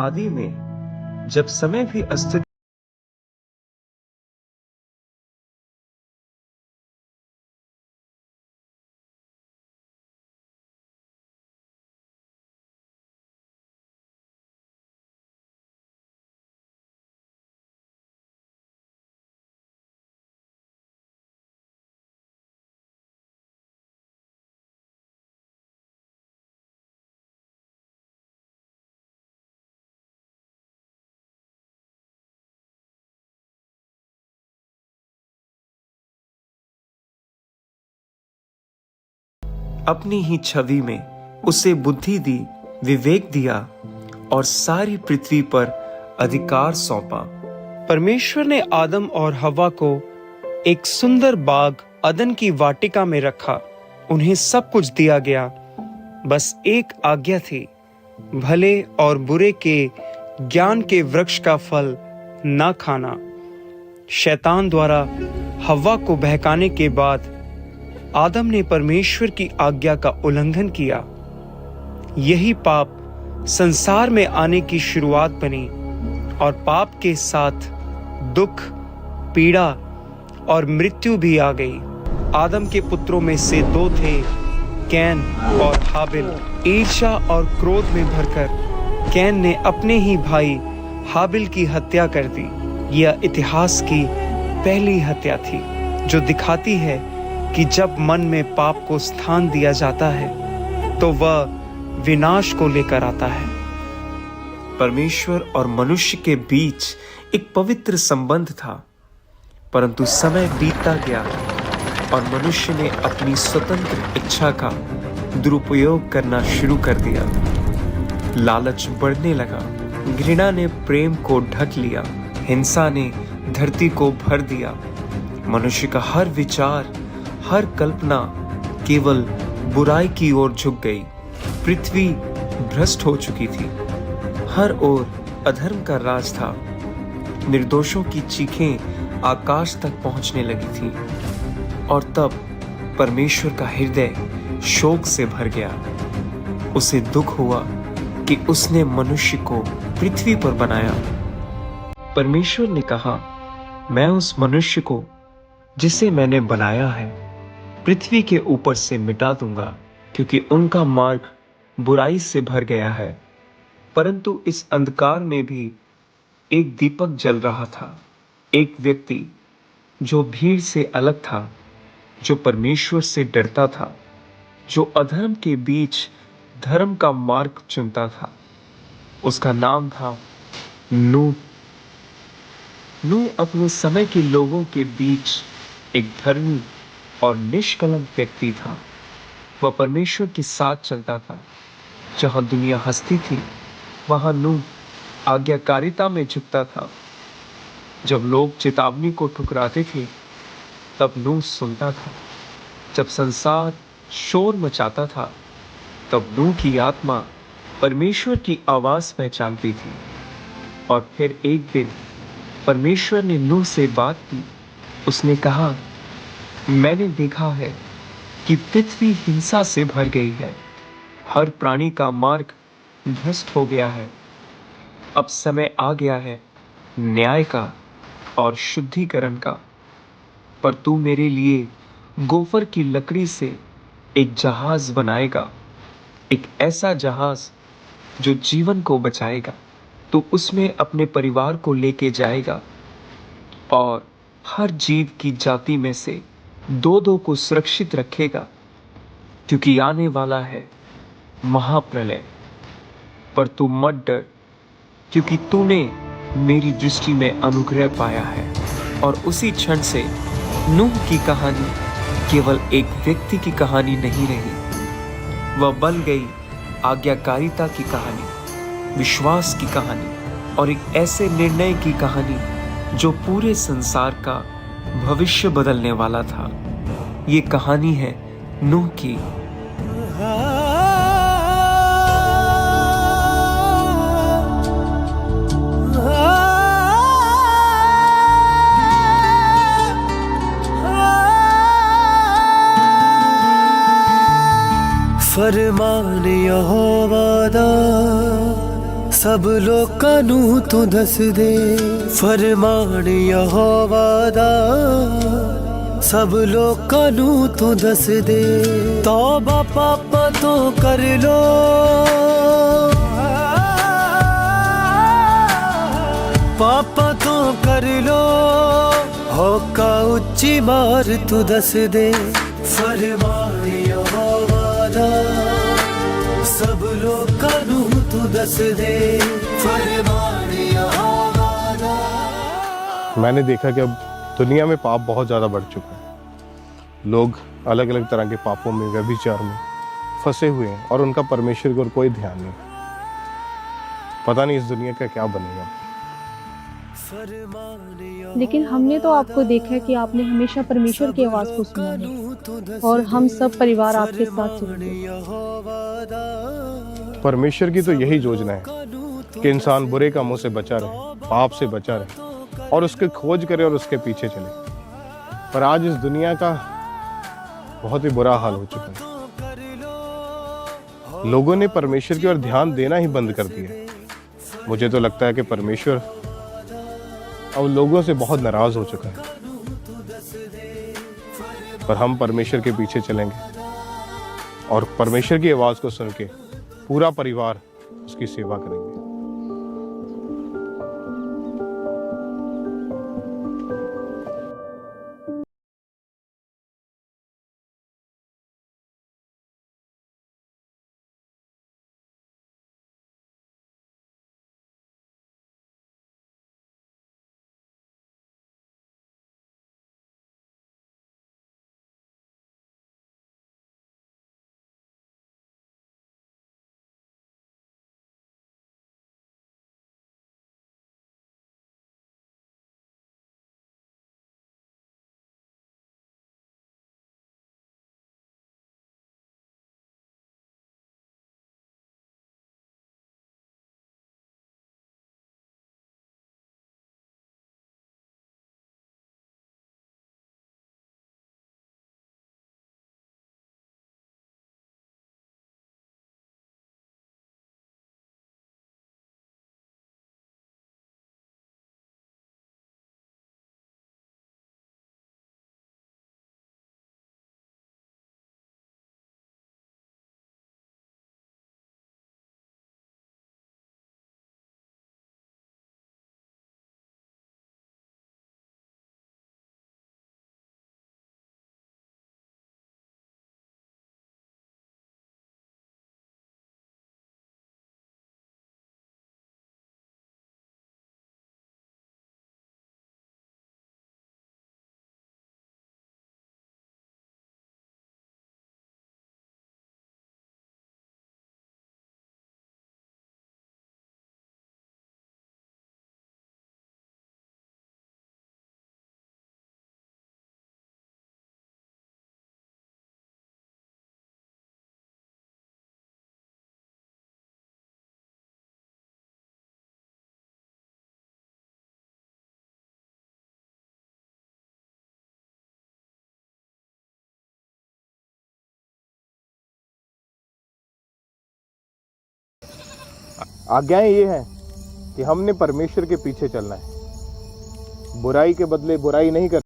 आदि में जब समय भी अस्तित्व अपनी ही छवि में उसे बुद्धि दी, विवेक दिया और सारी पृथ्वी पर अधिकार सौंपा। परमेश्वर ने आदम और हव्वा को एक सुंदर बाग अदन की वाटिका में रखा। उन्हें सब कुछ दिया गया, बस एक आज्ञा थी, भले और बुरे के ज्ञान के वृक्ष का फल ना खाना। शैतान द्वारा हव्वा को बहकाने के बाद आदम ने परमेश्वर की आज्ञा का उल्लंघन किया। यही पाप संसार में आने की शुरुआत बनी और पाप के साथ दुख, पीड़ा और मृत्यु भी आ गई। आदम के पुत्रों में से दो थे, कैन और हाबिल। ईर्ष्या और क्रोध में भरकर कैन ने अपने ही भाई हाबिल की हत्या कर दी। यह इतिहास की पहली हत्या थी, जो दिखाती है कि जब मन में पाप को स्थान दिया जाता है तो वह विनाश को लेकर आता है। परमेश्वर और मनुष्य के बीच एक पवित्र संबंध था, परंतु समय बीतता गया और मनुष्य ने अपनी स्वतंत्र इच्छा का दुरुपयोग करना शुरू कर दिया। लालच बढ़ने लगा, घृणा ने प्रेम को ढक लिया, हिंसा ने धरती को भर दिया। मनुष्य का हर विचार, हर कल्पना केवल बुराई की ओर झुक गई। पृथ्वी भ्रष्ट हो चुकी थी, हर ओर अधर्म का राज था। निर्दोषों की चीखें आकाश तक पहुंचने लगी थी और तब परमेश्वर का हृदय शोक से भर गया। उसे दुख हुआ कि उसने मनुष्य को पृथ्वी पर बनाया। परमेश्वर ने कहा, मैं उस मनुष्य को जिसे मैंने बनाया है पृथ्वी के ऊपर से मिटा दूंगा, क्योंकि उनका मार्ग बुराई से भर गया है। परंतु इस अंधकार में भी एक दीपक जल रहा था। एक व्यक्ति जो भीड़ से अलग था, जो परमेश्वर से डरता था, जो अधर्म के बीच धर्म का मार्ग चुनता था। उसका नाम था नूह। नूह अपने समय के लोगों के बीच एक धर्मी और निष्कलंक व्यक्ति था। वह परमेश्वर के साथ चलता था। जहां दुनिया हंसती थी, वहां नूह आज्ञाकारिता में झुकता था। जब लोग चेतावनी को ठुकराते थे, तब नूह सुनता था। जब संसार शोर मचाता था, तब नूह की आत्मा परमेश्वर की आवाज पहचानती थी। और फिर एक दिन परमेश्वर ने नूह से बात की। उसने कहा, मैंने देखा है कि पृथ्वी हिंसा से भर गई है, हर प्राणी का मार्ग भ्रष्ट हो गया है। अब समय आ गया है न्याय का और शुद्धिकरण का। पर तू मेरे लिए गोफर की लकड़ी से एक जहाज बनाएगा, एक ऐसा जहाज जो जीवन को बचाएगा। तू उसमें अपने परिवार को लेके जाएगा और हर जीव की जाति में से दो दो को सुरक्षित रखेगा, क्योंकि आने वाला है महाप्रलय। पर तू मत डर, क्योंकि तूने मेरी दृष्टि में अनुग्रह पाया है। और उसी क्षण से नूह की कहानी केवल एक व्यक्ति की कहानी नहीं रही, वह बन गई आज्ञाकारिता की कहानी, विश्वास की कहानी और एक ऐसे निर्णय की कहानी जो पूरे संसार का भविष्य बदलने वाला था। ये कहानी है नूह की। फरमान यहोवा दा सब लोकां नूं तू दस दे फरमान यहोवा दा, सब लोकां नूं तू दस दे तौबा पापां तो कर लो, पापा तो कर लो, होका उच्ची मार तू दस दे फरमान यहोवा दा, सब लोकां नूं तू दस दे फरमान यहोवा दा। मैंने देखा कि अब दुनिया में पाप बहुत ज़्यादा बढ़ चुका है। लोग अलग अलग तरह के पापों में, व्यभिचार में फंसे हुए हैं और उनका परमेश्वर की ओर कोई ध्यान नहीं। पता नहीं इस दुनिया का क्या बनेगा। लेकिन हमने तो आपको देखा है कि आपने हमेशा परमेश्वर की आवाज को सुना है और हम सब परिवार आपके साथ चलते हैं। परमेश्वर की तो यही योजना है कि इंसान बुरे कामों से बचा रहे, पाप से बचा रहे और उसकी खोज करे और उसके पीछे चले। पर आज इस दुनिया का बहुत ही बुरा हाल हो चुका है। लोगों ने परमेश्वर की ओर ध्यान देना ही बंद कर दिया। मुझे तो लगता है कि परमेश्वर अब लोगों से बहुत नाराज हो चुका है। पर हम परमेश्वर के पीछे चलेंगे और परमेश्वर की आवाज को सुन के पूरा परिवार उसकी सेवा करेंगे। आज्ञाएं ये हैं कि हमने परमेश्वर के पीछे चलना है, बुराई के बदले बुराई नहीं करनी।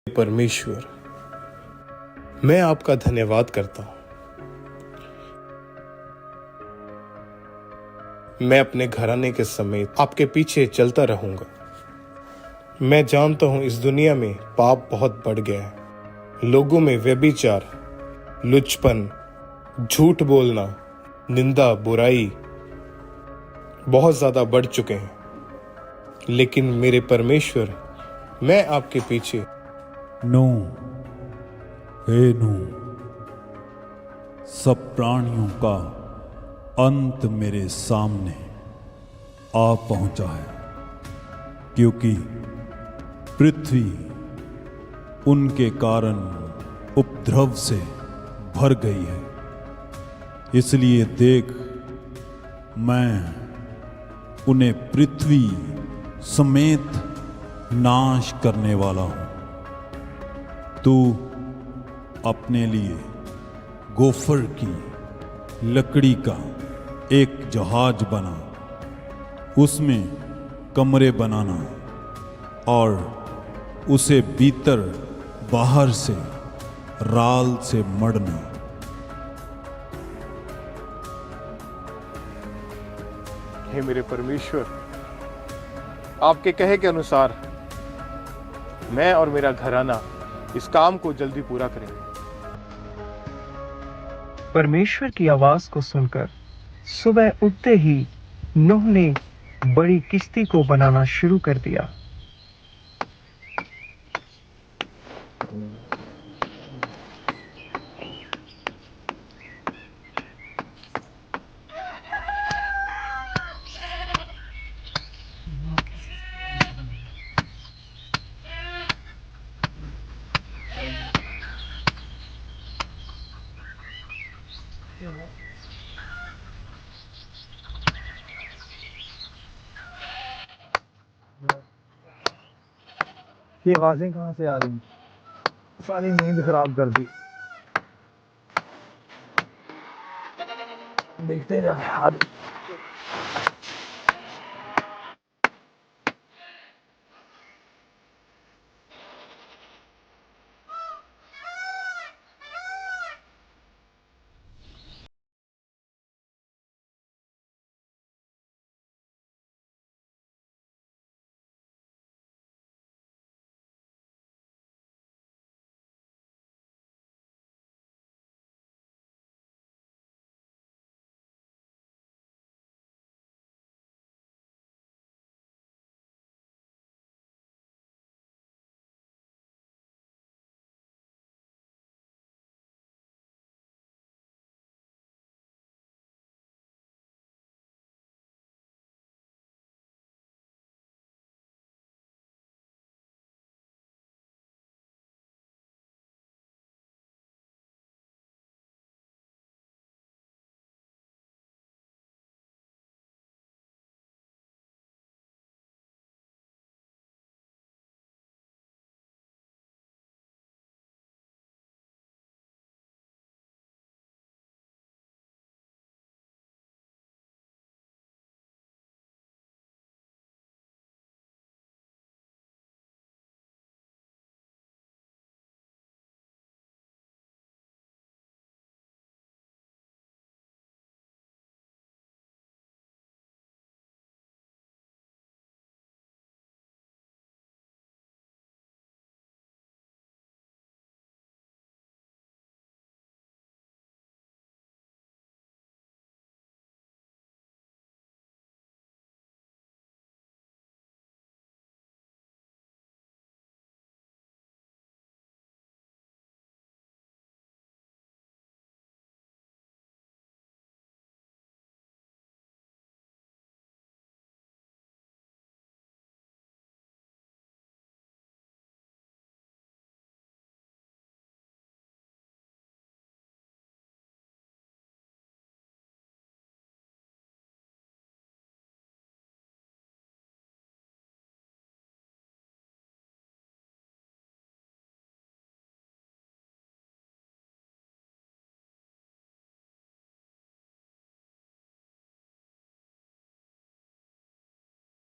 परमेश्वर मैं आपका धन्यवाद करता हूं। मैं अपने घराने के समेत आपके पीछे चलता रहूंगा। मैं जानता हूं इस दुनिया में पाप बहुत बढ़ गया है। लोगों में व्यभिचार, लुचपन, झूठ बोलना, निंदा, बुराई बहुत ज्यादा बढ़ चुके हैं। लेकिन मेरे परमेश्वर, मैं आपके पीछे हे नूह, सब प्राणियों का अंत मेरे सामने आ पहुंचा है, क्योंकि पृथ्वी उनके कारण उपद्रव से भर गई है। इसलिए देख, मैं उन्हें पृथ्वी समेत नाश करने वाला हूं। तू अपने लिए गोफर की लकड़ी का एक जहाज बना, उसमें कमरे बनाना और उसे भीतर बाहर से राल से मढ़ना। हे मेरे परमेश्वर, आपके कहे के अनुसार मैं और मेरा घराना इस काम को जल्दी पूरा करेंगे। परमेश्वर की आवाज को सुनकर सुबह उठते ही नूह ने बड़ी किश्ती को बनाना शुरू कर दिया। ये आवाजें कहाँ से आ रही हैं? सारी नींद खराब कर दी। देखते जा यार।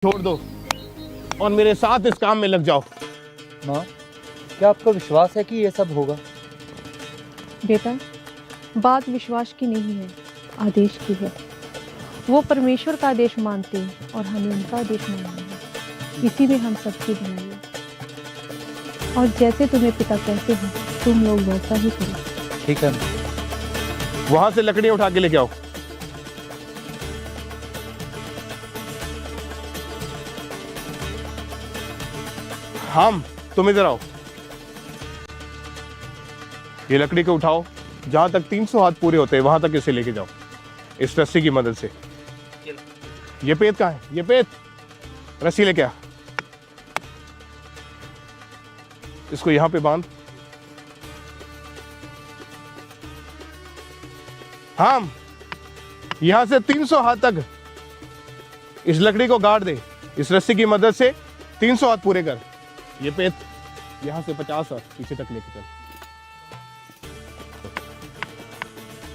छोड़ दो और मेरे साथ इस काम में लग जाओ। माँ, क्या आपको विश्वास है कि ये सब होगा? बेटा, बात विश्वास की नहीं है, आदेश की है। वो परमेश्वर का आदेश मानते हैं और हमें उनका आदेश मानना है। इसी में हम सबकी भलाई है। और जैसे तुम्हें पिता कहते हैं तुम लोग वैसा ही करो। ठीक है, वहां से लकड़ियां उठा के लेके आओ। हम तुम इधर आओ। ये लकड़ी को उठाओ, जहां तक 300 हाथ पूरे होते हैं वहां तक इसे लेके जाओ इस रस्सी की मदद से। ये पेट कहाँ है? ये पेट, रस्सी लेके आ। इसको यहां पे बांध। हम यहां से 300 हाथ तक इस लकड़ी को गाड़ दे। इस रस्सी की मदद से 300 हाथ पूरे कर। ये पेट यहां से 50 हाथ पीछे तक लेके चल।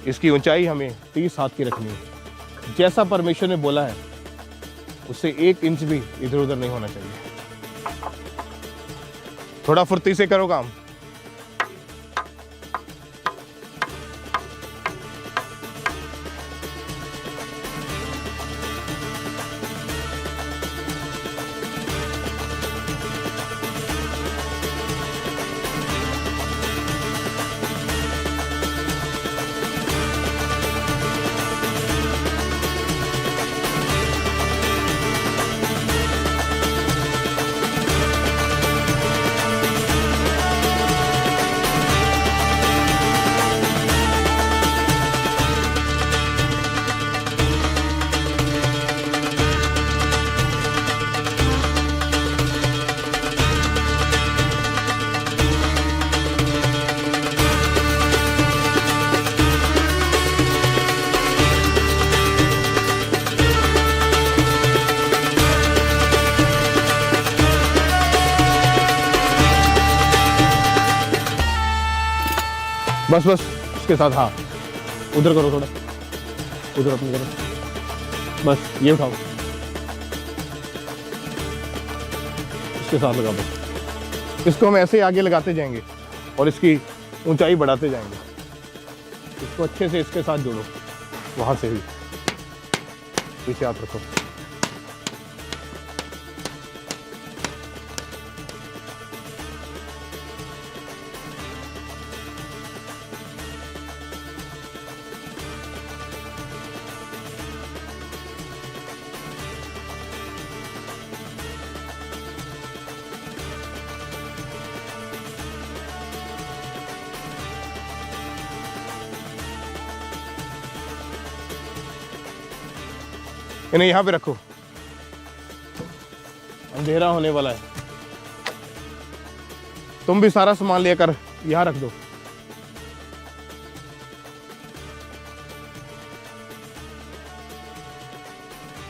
इसकी ऊंचाई हमें 30 हाथ की रखनी है। जैसा परमेश्वर ने बोला है उससे 1 इंच भी इधर उधर नहीं होना चाहिए। थोड़ा फुर्ती से करो काम। बस बस इसके साथ, हाँ उधर करो, थोड़ा उधर अपनी करो। बस ये उठाओ, इसके साथ लगा दो। इसको हम ऐसे ही आगे लगाते जाएंगे और इसकी ऊंचाई बढ़ाते जाएंगे। इसको अच्छे से इसके साथ जोड़ो, वहां से भी पीछे हाथ रखो। इन्हें यहां पे रखो, अंधेरा होने वाला है। तुम भी सारा सामान लेकर यहां रख दो।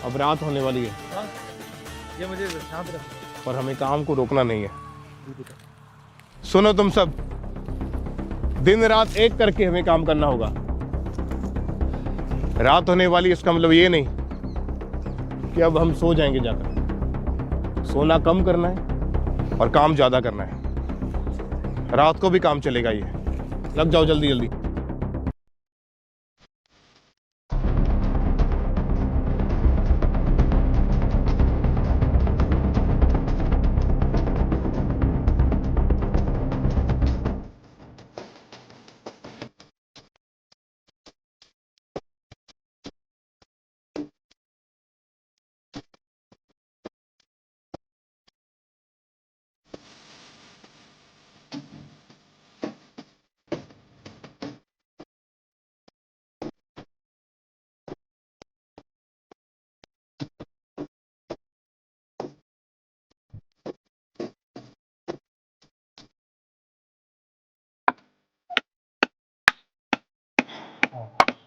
अब रात होने वाली है। ये मुझे यहाँ पे रखो। और हमें काम को रोकना नहीं है। सुनो तुम सब, दिन रात एक करके हमें काम करना होगा। रात होने वाली इसका मतलब ये नहीं कि अब हम सो जाएंगे जाकर। सोना कम करना है और काम ज्यादा करना है। रात को भी काम चलेगा। ये लग जाओ जल्दी जल्दी।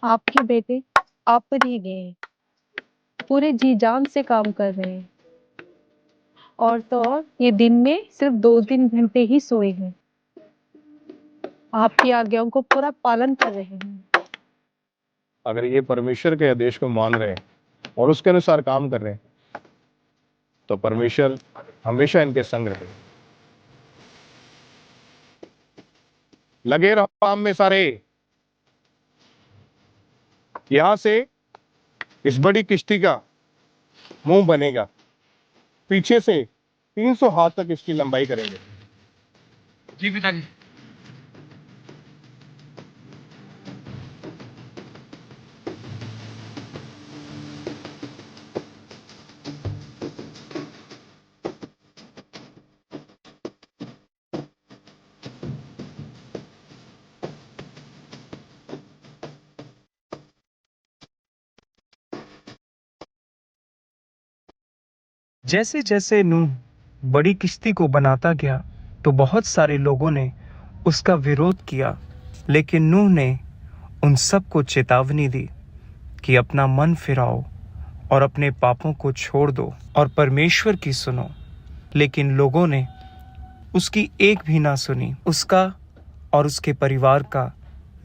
आपके बेटे आप पर ही गए हैं, पूरे जी जान से काम कर रहे हैं। और तो और ये दिन में सिर्फ 2-3 घंटे ही सोए हैं। आपकी आज्ञाओं को पूरा पालन कर रहे हैं। अगर ये परमेश्वर के आदेश को मान रहे हैं और उसके अनुसार काम कर रहे हैं तो परमेश्वर हमेशा इनके संग रहे। लगे रहो काम में सारे। यहां से इस बड़ी किश्ती का मुंह बनेगा, पीछे से 300 हाथ तक इसकी लंबाई करेंगे। जी पिताजी। जैसे जैसे नूह बड़ी किश्ती को बनाता गया तो बहुत सारे लोगों ने उसका विरोध किया, लेकिन नूह ने उन सबको चेतावनी दी कि अपना मन फिराओ और अपने पापों को छोड़ दो और परमेश्वर की सुनो। लेकिन लोगों ने उसकी एक भी ना सुनी। उसका और उसके परिवार का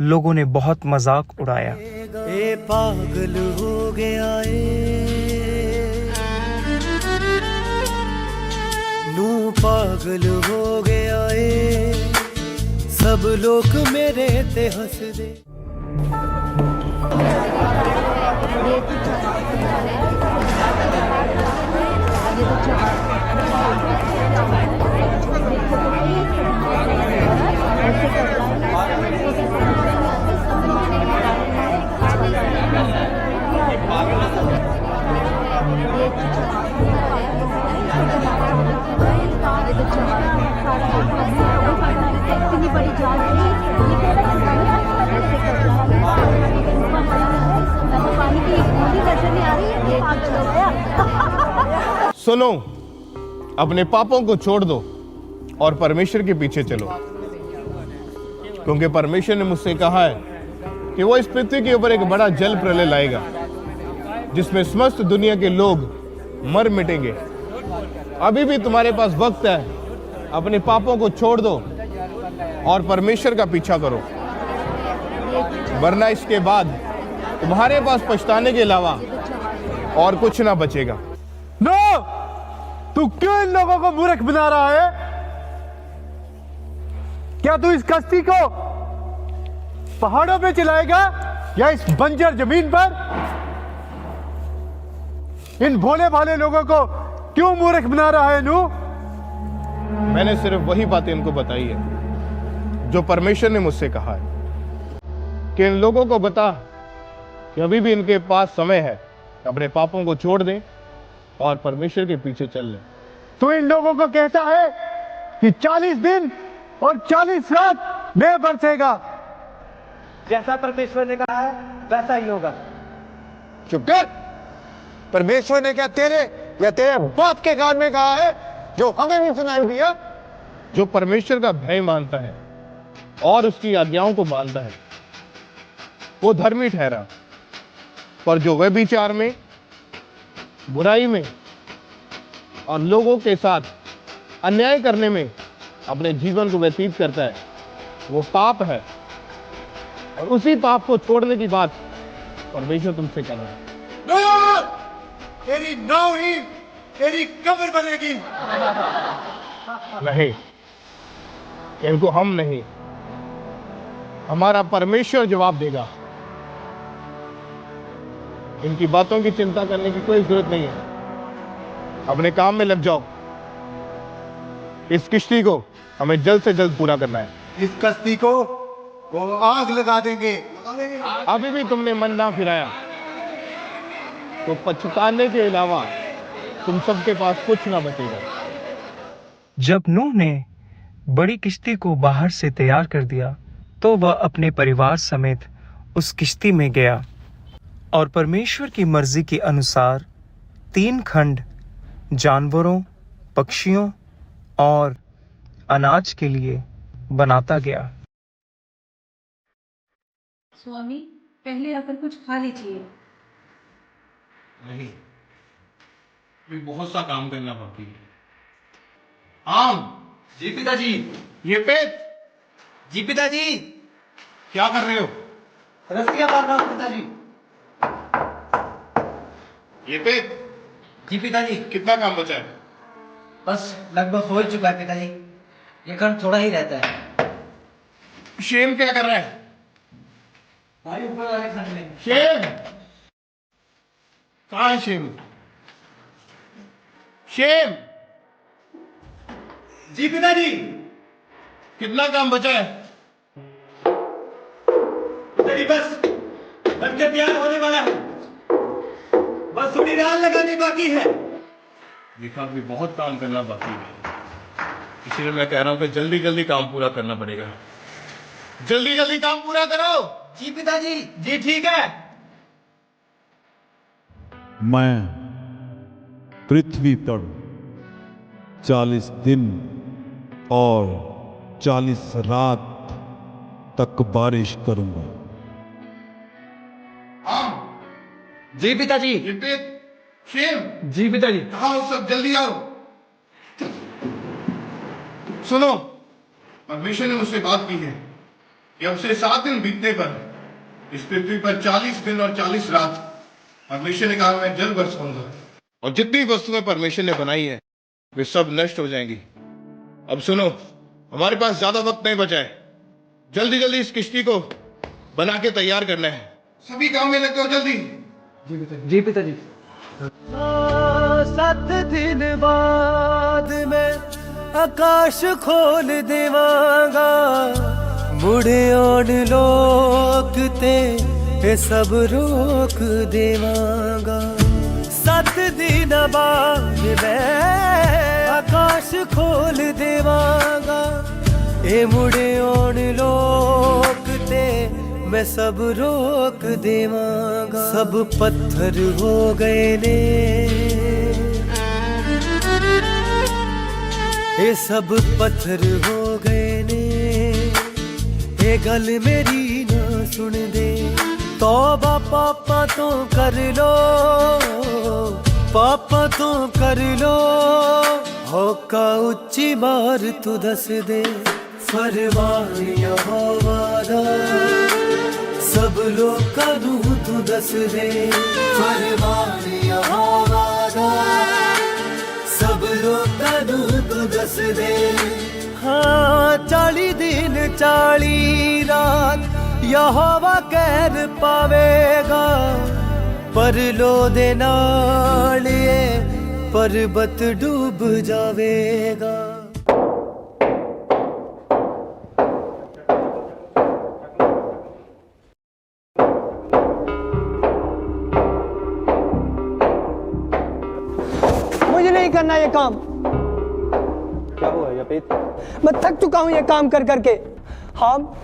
लोगों ने बहुत मजाक उड़ाया। ए पागल हो गया नू पागल हो गया सब लोग मेरे ते हंस दे। सुनो, अपने पापों को छोड़ दो और परमेश्वर के पीछे चलो, क्योंकि परमेश्वर ने मुझसे कहा है कि वो इस पृथ्वी के ऊपर एक बड़ा जल प्रलय लाएगा जिसमें समस्त दुनिया के लोग मर मिटेंगे। अभी भी तुम्हारे पास वक्त है, अपने पापों को छोड़ दो और परमेश्वर का पीछा करो, वरना इसके बाद तुम्हारे पास पछताने के अलावा और कुछ ना बचेगा। नो, तू क्यों इन लोगों को मूर्ख बना रहा है? क्या तू इस कश्ती को पहाड़ों पे चलाएगा या इस बंजर जमीन पर? इन भोले भाले लोगों को क्यों मूर्ख बना रहा है नू? मैंने सिर्फ वही बातें इनको बताई है जो परमेश्वर ने मुझसे कहा है कि इन लोगों को बता कि अभी भी इनके पास समय है, अपने पापों को छोड़ दें और परमेश्वर के पीछे चल लें। तो इन लोगों को कहता है कि 40 दिन और 40 रात मैं बरसेगा। जैसा परमेश्वर ने कहा है वैसा ही होगा। चुप कर। परमेश्वर ने क्या तेरे या तेरे बाप के कान में कहा है जो हमें नहीं सुनाई दिया? जो परमेश्वर का भय मानता है और उसकी आज्ञाओं को मानता है वो धर्मी ठहरा, पर जो व्यभिचार में, बुराई में और लोगों के साथ अन्याय करने में अपने जीवन को व्यतीत करता है वो पाप है, और उसी पाप को छोड़ने की बात परमेश्वर तुमसे कर रहा है। तेरी नाव ही तेरी कब्र बनेगी। नहीं, इनको हम नहीं, हमारा परमेश्वर जवाब देगा। इनकी बातों की चिंता करने की कोई जरूरत नहीं है, अपने काम में लग जाओ। इस किश्ती को हमें जल्द से जल्द पूरा करना है। इस कश्ती को वो आग लगा देंगे। अभी भी तुमने मन ना फिराया तो पछताने के अलावा तुम सबके पास कुछ ना बचेगा। जब नूह ने बड़ी किश्ती को बाहर से तैयार कर दिया तो वह अपने परिवार समेत उस किश्ती में गया और परमेश्वर की मर्जी के अनुसार 3 खंड जानवरों, पक्षियों और अनाज के लिए बनाता गया। स्वामी, पहले आकर कुछ खा लीजिए। नहीं, भी बहुत सा काम करना बाकी है। आम जी पिताजी। ये पेट जी पिताजी। क्या कर रहे हो? रस्सियां बांध रहा हूं पिताजी। ये पेट जी पिताजी। कितना काम बचा है? बस लगभग हो ही चुका है पिताजी, ये खंड थोड़ा ही रहता है। शेम क्या कर रहा है? भाई ऊपर वाले खाने में। शेम कहाँ है शेम? शेम जी पिताजी। कितना काम बचा है? पिताजी बस बनके तैयार होने वाला है, बस थोड़ी राल लगानी बाकी है। देखा अभी बहुत काम करना बाकी है, इसीलिए मैं कह रहा हूँ कि जल्दी जल्दी काम पूरा करना पड़ेगा। जल्दी जल्दी काम पूरा करो। जी पिताजी। जी ठीक है। मैं पृथ्वी पर 40 दिन और 40 रात तक बारिश करूंगा। जी पिताजी। शेम जी पिताजी। कहाँ हो सब? जल्दी आओ। सुनो, परमेश्वर ने मुझसे बात की है कि अब से 7 दिन बीतने पर इस पृथ्वी पर 40 दिन और 40 रात परमेश्वर ने कहा मैं जल बरसाऊंगा, और जितनी वस्तुएं परमेश्वर ने बनाई है वे सब नष्ट हो जाएंगी। अब सुनो, हमारे पास ज्यादा वक्त नहीं बचा है, जल्दी जल्दी इस किश्ती को बना के तैयार करना है। सभी काम में लग जाओ जल्दी। जी पिताजी। 7 दिन बाद मैं आकाश खोल देवांगा, मुड़े आन लोक ते ये सब रोक देवांगा। 7 दिन बाद मैं आकाश खोल देवांगा, ये मुड़े आन लोक ते मैं सब रोक देवांगा। सब पत्थर हो गए ने, ये सब पत्थर हो गए ने, ये गल मेरी ना सुन दे। तौबा पापा तो कर लो, पापा तो कर लो, होका उच्ची मार तू दस दे। फरमान यहोवा दा सब लोकां नूं तू दस दे। फरमान यहोवा दा सब लोकां नूं तू दस दे। हाँ 40 दिन 40 रात यहोवा कहर पावेगा, पर लो दे नाल ये पर्वत डूब जावेगा। मुझे नहीं करना ये काम। क्या हुआ यपीत? मैं थक चुका हूँ ये काम कर करके। हम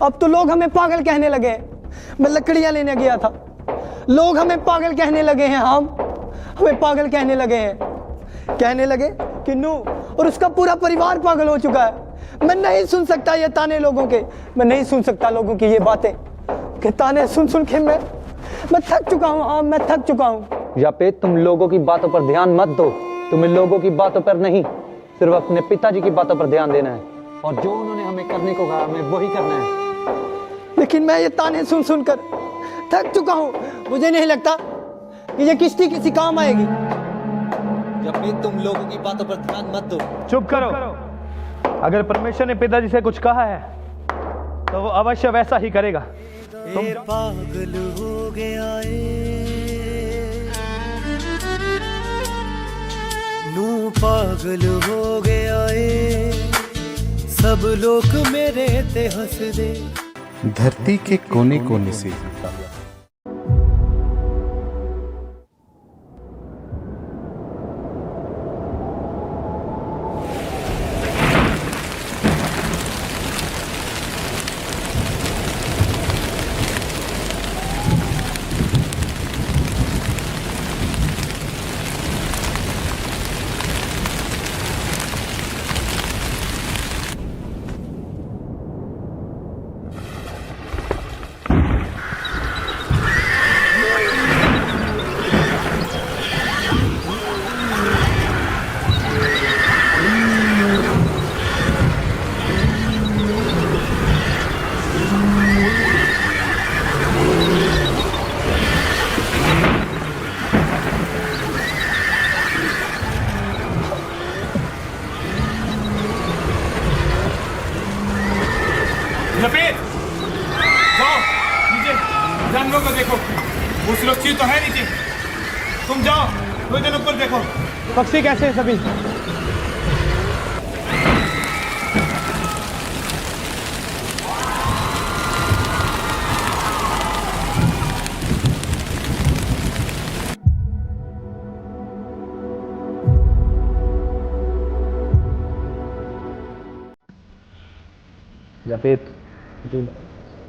अब तो लोग हमें पागल कहने लगे हैं। मैं लकड़ियाँ लेने गया था, लोग हमें पागल कहने लगे हैं। हम हमें पागल कहने लगे हैं, कहने लगे कि नू और उसका पूरा परिवार पागल हो चुका है। मैं नहीं सुन सकता ये ताने लोगों के, मैं नहीं सुन सकता लोगों की ये बातें कि ताने सुन सुन के मैं थक चुका हूँ। हाँ मैं थक चुका हूँ। यापेत तुम लोगों की बातों पर ध्यान मत दो, तुम्हें लोगों की बातों पर नहीं सिर्फ अपने पिताजी की बातों पर ध्यान देना है, और जो उन्होंने हमें करने को कहा हमें वही करना है। लेकिन मैं ये ताने सुन सुनकर थक चुका हूँ। मुझे नहीं लगता कि ये किश्ती किसी काम आएगी। यापेत तुम लोगों की बातों पर ध्यान मत दो। चुप करो। अगर परमेश्वर ने पिताजी से कुछ कहा है तो वो अवश्य वैसा ही करेगा। तुम पागल हो गया नू पागल हो गया सब लोग मेरे ते हंस दे। धरती के कोने कोने से जानवरों को देखो, वो सुरक्षित तो है नीचे। तुम जाओ, दो जन ऊपर देखो। पक्षी कैसे हैं सभी? जावेद,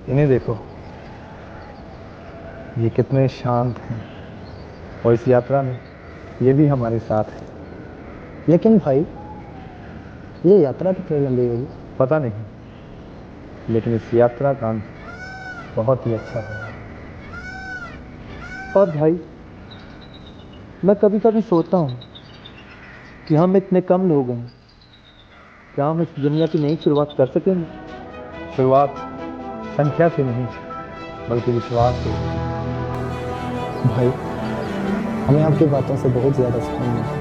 इन्हें देखो, ये कितने शांत हैं और इस यात्रा में ये भी हमारे साथ है। लेकिन भाई, ये यात्रा कितनी लंबी होगी? पता नहीं, लेकिन इस यात्रा का अंत बहुत ही अच्छा है। और भाई, मैं कभी कभी सोचता हूँ कि हम इतने कम लोग हैं, क्या हम इस दुनिया की नई शुरुआत कर सकेंगे? शुरुआत संख्या से नहीं, बल्कि विश्वास से। भाई, हमें आपकी बातों से बहुत ज़्यादा सुकून मिलता है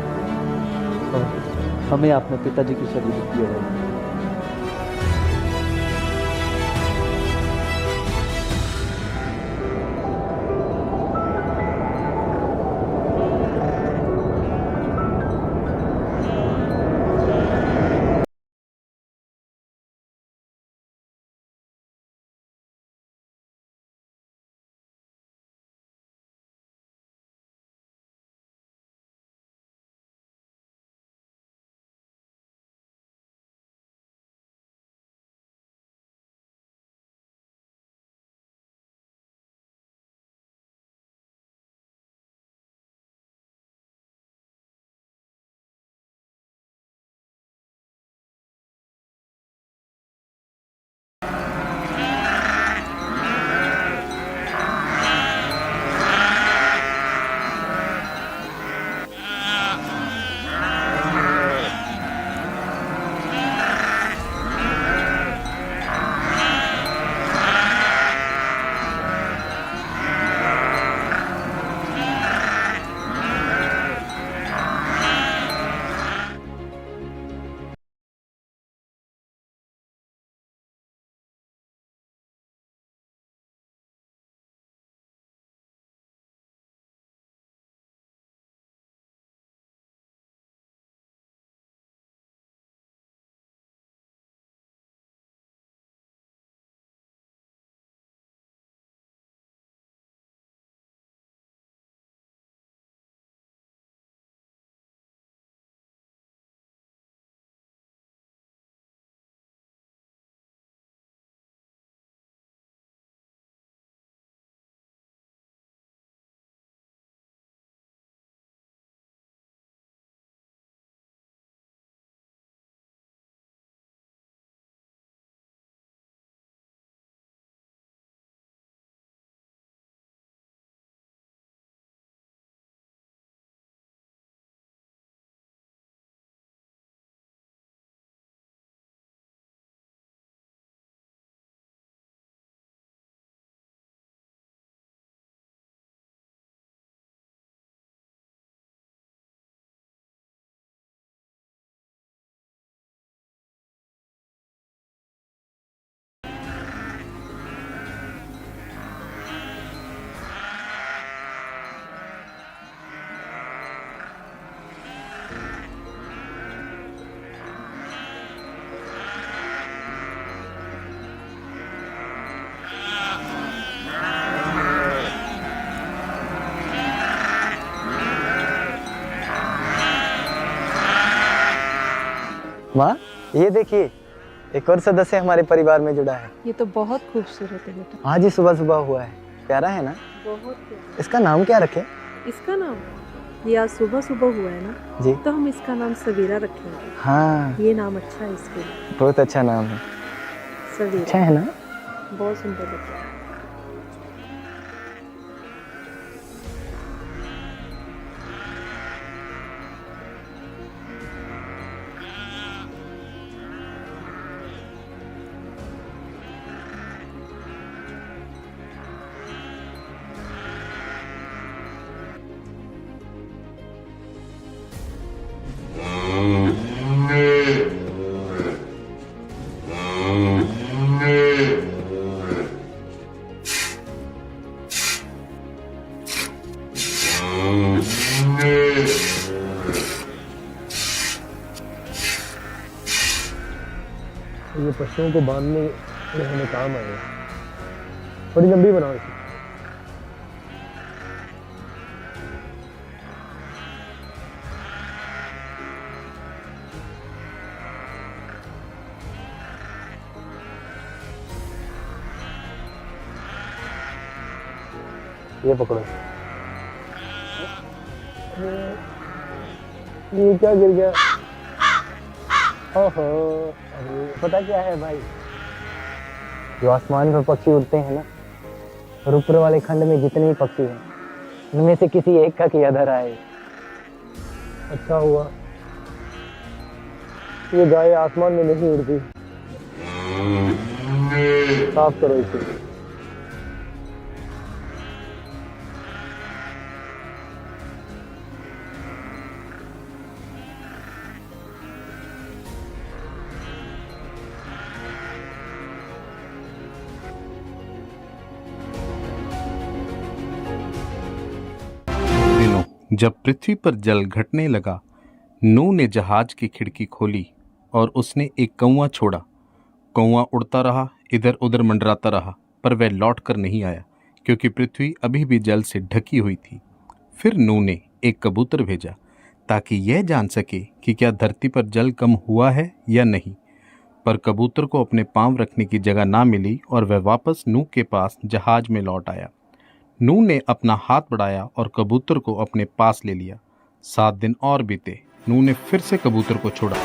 और हमें अपने पिताजी की छवि दिखती है। माँ, ये देखिए, एक और सदस्य हमारे परिवार में जुड़ा है। ये तो बहुत खूबसूरत है बेटा। आज ही सुबह सुबह हुआ है। प्यारा है ना? बहुत प्यारा। इसका नाम क्या रखें? इसका नाम, ये आज सुबह सुबह हुआ है ना जी, तो हम इसका नाम सवेरा रखेंगे। हाँ, ये नाम अच्छा है इसके लिए। बहुत अच्छा नाम है। सवेरा अच्छा है ना? बहुत सुंदर बच्चा है। पशुओं को बांधने में हमें काम आएगा। थोड़ी लंबी बनाओ इसे। ये पकड़ो। ये क्या गिर गया? ओहो, अरे पता क्या है भाई, जो आसमान पर पक्षी उड़ते हैं ना, और ऊपर वाले खंड में जितने भी पक्षी हैं, उनमें से किसी एक का किया धरा है। अच्छा हुआ ये गाय आसमान में नहीं उड़ती। साफ करो इसे। जब पृथ्वी पर जल घटने लगा, नूह ने जहाज की खिड़की खोली और उसने एक कौवा छोड़ा। कौवा उड़ता रहा, इधर उधर मंडराता रहा, पर वह लौट कर नहीं आया, क्योंकि पृथ्वी अभी भी जल से ढकी हुई थी। फिर नूह ने एक कबूतर भेजा ताकि यह जान सके कि क्या धरती पर जल कम हुआ है या नहीं। पर कबूतर को अपने पाँव रखने की जगह ना मिली और वह वापस नूह के पास जहाज में लौट आया। नूह ने अपना हाथ बढ़ाया और कबूतर को अपने पास ले लिया। 7 दिन और बीते। नूह ने फिर से कबूतर को छोड़ा।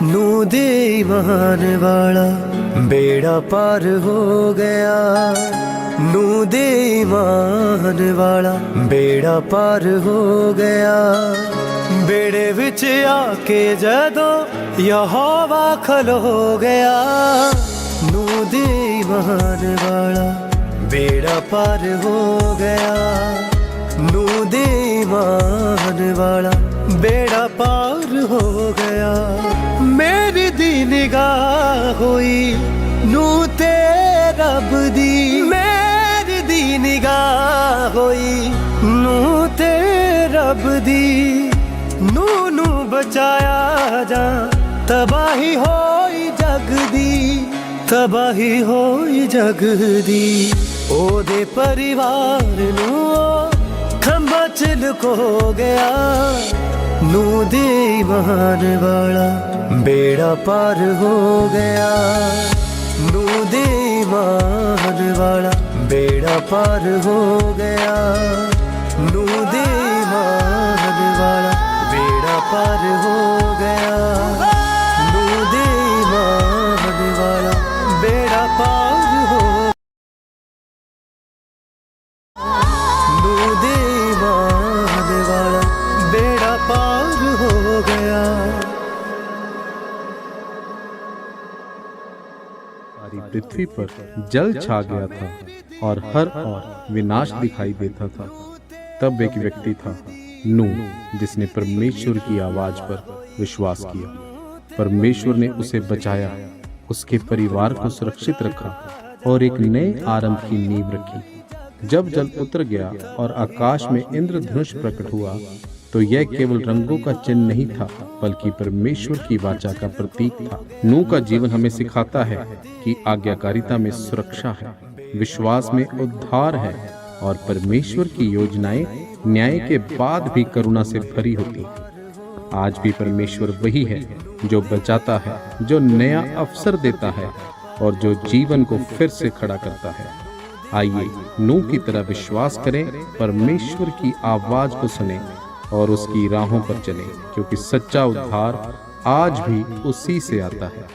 नूह दे ईमान वाला बेड़ा पार हो गया। नूह दे ईमान वाला बेड़ा पार हो गया। बेड़े विच आके जदों यहोवा खलो गया। नूह दे ईमान वाला बेड़ा पार हो गया। नूह दे ईमान वाला बेड़ा पार हो गया। मेरी दी निगाह हुई नूह ते रब दी। मेरी दी निगाह हुई नूह ते रब दी। नूह नू बचाया जा, तबाही होई जग दी। तबाही होई जग दी। ओदे परिवार नू खंबा च लुको गया। नूह दे ईमान वाला बेड़ा पार हो गया। नूह दे ईमान वाला बेड़ा पार हो गया। नूह दे ईमान वाला बेड़ा पार हो गया। नूह दे ईमान वाला बेड़ा पार हो। नूह दे ईमान वाला बेड़ा पार हो गया। सारी पृथ्वी पर जल छा गया था और हर ओर विनाश दिखाई देता था। तब एक व्यक्ति था, नूह, जिसने परमेश्वर की आवाज पर विश्वास किया। परमेश्वर ने उसे बचाया, उसके परिवार को सुरक्षित रखा और एक नए आरंभ की नींव रखी। जब जल उतर गया और आकाश में इंद्रधनुष प्रकट हुआ, तो यह केवल रंगों का चिन्ह नहीं था, बल्कि परमेश्वर की वाचा का प्रतीक था। नूह का जीवन हमें सिखाता है कि आज्ञाकारिता में सुरक्षा है, विश्वास में उद्धार है और परमेश्वर की योजनाएं न्याय के बाद भी करुणा से भरी होती हैं। आज भी परमेश्वर वही है जो बचाता है, जो नया अवसर देता है और जो जीवन को फिर से खड़ा करता है। आइए नूह की तरह विश्वास करें, परमेश्वर की आवाज को सुनें और उसकी राहों पर चलें, क्योंकि सच्चा उद्धार आज भी उसी से आता है।